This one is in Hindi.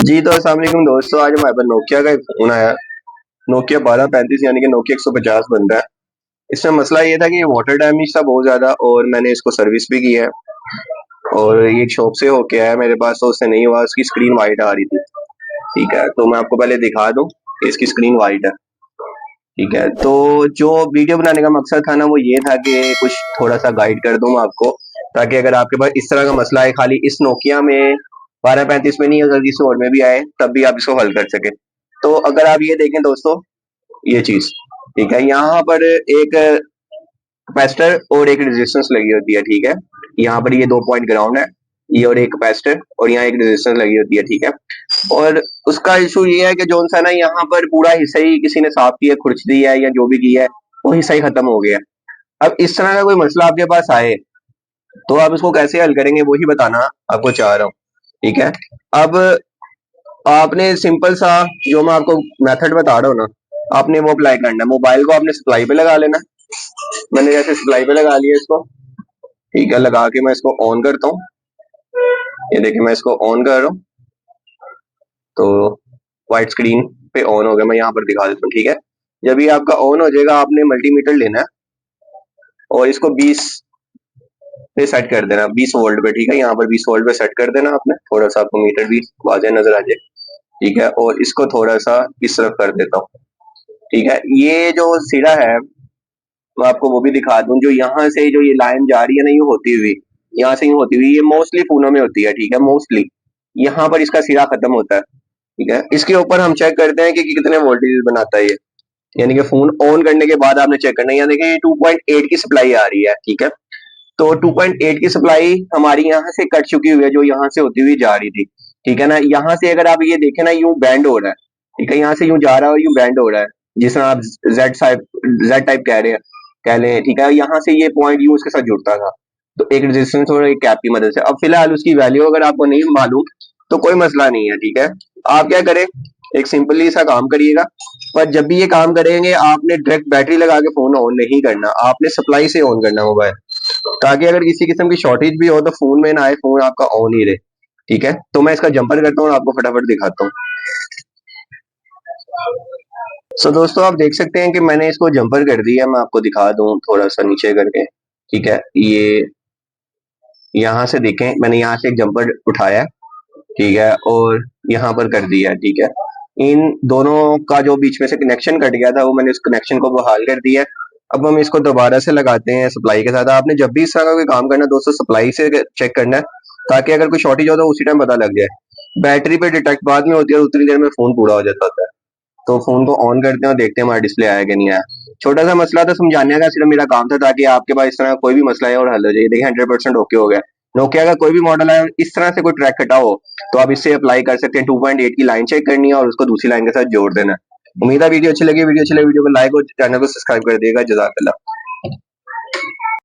जी तो अस्सलाम वालेकुम दोस्तों, आज हमारे पास नोकिया का एक फ़ोन आया। नोकिया 1235 यानी कि नोकिया 150 बन रहा है। इसमें मसला ये था कि ये वाटर डैमेज था बहुत ज़्यादा और मैंने इसको सर्विस भी की है और ये एक शॉप से होके आया मेरे पास, तो उससे नहीं हुआ, उसकी स्क्रीन वाइट आ रही थी। ठीक है, तो मैं आपको पहले दिखा दूँ कि इसकी स्क्रीन वाइट है। ठीक है, तो जो वीडियो बनाने का मकसद था ना वो ये था कि कुछ थोड़ा-सा गाइड कर दूँ आपको, ताकि अगर आपके पास इस तरह का मसला है खाली इस नोकिया में 1235 में नहीं, अगर किसी और में भी आए तब भी आप इसको हल कर सकें। तो अगर आप ये देखें दोस्तों, ये चीज़, ठीक है, यहाँ पर एक कैपेसिटर और एक रेजिस्टेंस लगी होती है। ठीक है, यहाँ पर ये 2 पॉइंट ग्राउंड है, ये और एक कैपेसिटर और यहाँ एक रेजिस्टेंस लगी होती है। ठीक है, और उसका इशू ये है कि जो सा ना यहाँ पर पूरा हिस्सा ही किसी ने साफ किया, खुरच दिया है या जो भी किया है, वो हिस्सा ही खत्म हो गया। अब इस तरह का कोई मसला आपके पास आए तो आप इसको कैसे हल करेंगे वही बताना आपको चाह रहा हूँ। ठीक है, अब आपने सिंपल सा जो मैं आपको मेथड बता रहा हूँ ना, आपने वो अप्लाई करना है। मोबाइल को आपने सप्लाई पे लगा लेना। मैंने जैसे सप्लाई पे लगा लिया इसको, ठीक है, लगा के मैं इसको ऑन करता हूँ। ये देखिए मैं इसको ऑन कर रहा हूँ, तो व्हाइट स्क्रीन पे ऑन हो गया। मैं यहाँ पर दिखा देता हूँ। ठीक है, जब ये आपका ऑन हो जाएगा आपने मल्टीमीटर लेना है और इसको 20 पे सेट कर देना, 20 वोल्ट पे। ठीक है, यहाँ पर 20 वोल्ट पे सेट कर देना आपने। थोड़ा सा आपको मीटर भी वाज़ेह नजर आ जाए। ठीक है, और इसको थोड़ा सा इस तरफ कर देता हूँ। ठीक है, ये जो सिरा है मैं आपको वो भी दिखा दूं, जो यहाँ से जो ये लाइन जा रही है ना, ये होती हुई, यहाँ से यूं होती हुई, ये मोस्टली फोनों में होती है। ठीक है, मोस्टली यहाँ पर इसका सिरा खत्म होता है। ठीक है, इसके ऊपर हम चेक करते हैं कि कितने वोल्टेज बनाता है ये, यानी कि फोन ऑन करने के बाद आपने चेक करना है। यानी कि 2.8 की सप्लाई आ रही है। ठीक है, तो 2.8 की सप्लाई हमारी यहाँ से कट चुकी हुई है, जो यहाँ से होती हुई जा रही थी। ठीक है ना, यहाँ से अगर आप ये देखें ना, यूं बैंड हो रहा है। ठीक है, यहाँ से यूं जा रहा है और यूं बैंड हो रहा है, जिसमें आप जेड टाइप कह रहे हैं, कह लें। ठीक है, यहाँ से ये पॉइंट यूं उसके साथ जुड़ता था, तो एक रेजिस्टेंस और एक कैप की मदद से। अब फिलहाल उसकी वैल्यू अगर आपको नहीं मालूम तो कोई मसला नहीं है। ठीक है, आप क्या करें, एक सिंपली सा काम करिएगा। पर जब भी ये काम करेंगे आपने डायरेक्ट बैटरी लगा के फोन ऑन नहीं करना, आपने सप्लाई से ऑन करना मोबाइल, ताकि अगर किसी किस्म की शॉर्टेज भी हो तो फोन में ना आए, फोन आपका ऑन ही रहे। ठीक है, तो मैं इसका जंपर करता हूँ और आपको फटाफट दिखाता हूँ। सो दोस्तों आप देख सकते हैं कि मैंने इसको जंपर कर दिया। मैं आपको दिखा दूं थोड़ा सा नीचे करके। ठीक है, ये यहाँ से देखें, मैंने यहाँ से एक जंपर उठाया। ठीक है, और यहाँ पर कर दिया। ठीक है, इन दोनों का जो बीच में से कनेक्शन कट गया था वो मैंने उस कनेक्शन को बहाल कर दिया। अब हम इसको दोबारा से लगाते हैं सप्लाई के साथ। आपने जब भी इस तरह का कोई काम करना है दोस्तों, सप्लाई से चेक करना है, ताकि अगर कोई शॉर्टेज हो तो उसी टाइम पता लग जाए। बैटरी पे डिटेक्ट बाद में होती है और उतनी देर में फोन पूरा हो जाता है। तो फोन को ऑन करते हैं और देखते हैं हमारा डिस्प्ले आया कि नहीं आया। छोटा सा मसला था, समझाने का सिर्फ मेरा काम था, ताकि आपके पास इस तरह कोई भी मसला है और हल हो जाए। देखिए 100% ओके हो गया। नोकिया का कोई भी मॉडल है इस तरह से कोई ट्रैक कटा हो तो आप इससे अप्लाई कर सकते हैं। 2.8 की लाइन चेक करनी है और उसको दूसरी लाइन के साथ जोड़ देना है। उम्मीद है वीडियो अच्छी लगी। वीडियो अच्छी लगी वीडियो को लाइक और चैनल को सब्सक्राइब कर दिएगा। जज़ाकल्लाह।